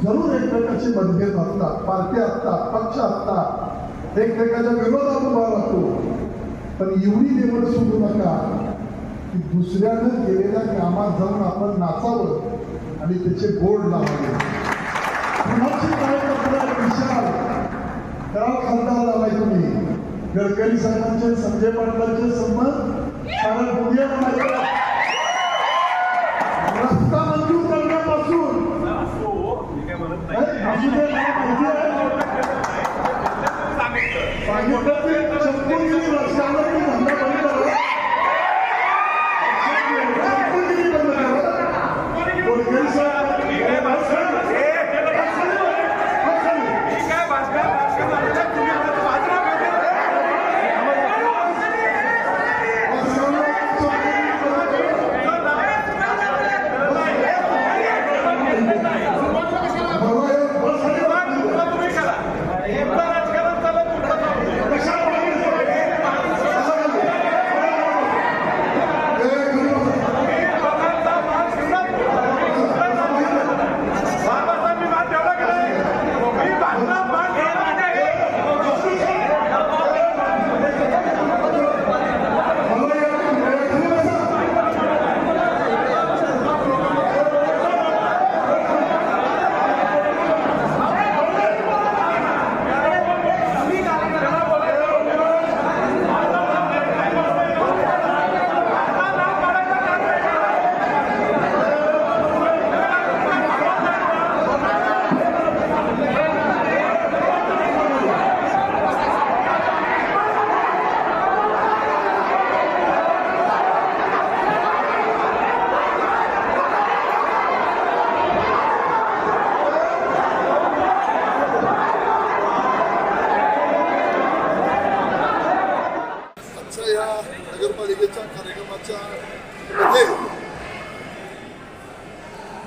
जरूर एकमेकांचे मतभेद असतात, पार्टी असतात, पक्ष असतात, एकमेकांच्या विरोधात उभा राहतो, पण एवढी निवड सोडू नका की दुसऱ्यानं केलेल्या कामात जाऊन आपण नाचावं आणि त्याचे बोर्ड लावावे. कुणाची काय तक्रार विशाल त्याला खासदार झालाय तुम्ही. गडकरी साहेबांचे, संजय पाटलांचे संबंध कारण पुणे रस्ता मंजूर करण्यापासून सांगितलं ते चप्पूगिरी रस्त्यावर धंदा बंद करा, चप्पूगिरी बंद करा. गडकरी साहेब नगरपालिकेच्या कार्यक्रमाच्या मध्ये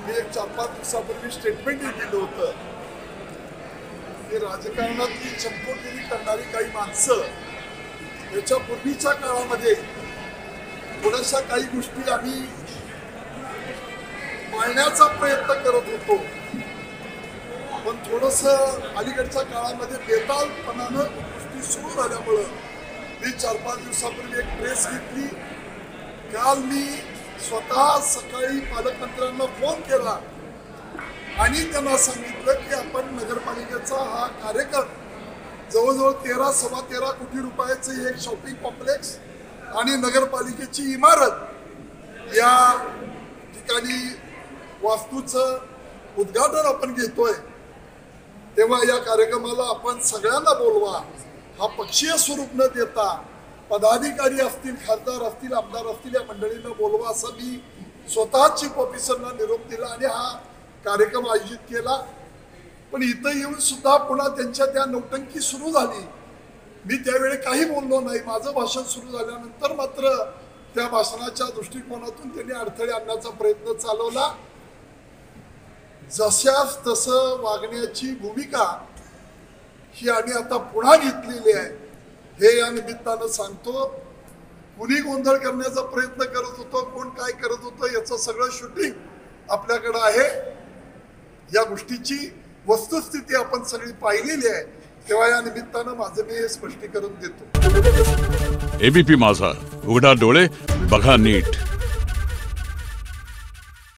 मी एक 4-5 दिवसापूर्वी स्टेटमेंट दिलं होतं की राजकारणातली चंपोगिरी करणारी काही माणसं याच्या पूर्वीच्या काळामध्ये थोड्याशा काही गोष्टी आम्ही पाळण्याचा प्रयत्न करत होतो, पण थोडंसं अलीकडच्या काळामध्ये बेतालपणानं गोष्टी सुरू झाल्यामुळं मी 4-5 दिवसापूर्वी एक प्रेस घेतली. काल मी स्वतः सकाळी पालकमंत्र्यांना फोन केला आणि त्यांना सांगितलं की आपण नगरपालिकेचा हा कार्यक्रम जवळजवळ 13-13.25 कोटी रुपयाचं एक शॉपिंग कॉम्प्लेक्स आणि नगरपालिकेची इमारत या ठिकाणी वास्तूचं उद्घाटन आपण घेतोय, तेव्हा या कार्यक्रमाला आपण सगळ्यांना बोलवा. हा पक्षीय स्वरूप न देता पदाधिकारी असतील, खासदार असतील, आमदार असतील, या मंडळींना बोलवा असं मी स्वतः चीफ ऑफिसरना निरोप दिला आणि हा कार्यक्रम आयोजित केला. पण इथं येऊन सुद्धा पुन्हा त्यांच्या त्या नौटंकी सुरू झाली. मी त्यावेळी काही बोललो नाही. माझं भाषण सुरू झाल्यानंतर मात्र त्या भाषणाच्या दृष्टिकोनातून त्यांनी अडथळे आणण्याचा प्रयत्न चालवला. जशास तसं वागण्याची भूमिका ही आम्ही आता पुन्हा घेतलेली आहे, हे या निमित्तानं सांगतो. कुणी गोंधळ करण्याचा प्रयत्न करत होतो, कोण काय करत होतं याचं सगळं शूटिंग आपल्याकडं आहे. या गोष्टीची वस्तुस्थिती आपण सगळी पाहिलेली आहे, तेव्हा या निमित्तानं माझं मी हे स्पष्टीकरण देतो. एबीपी माझा, उघडा डोळे बघा नीट.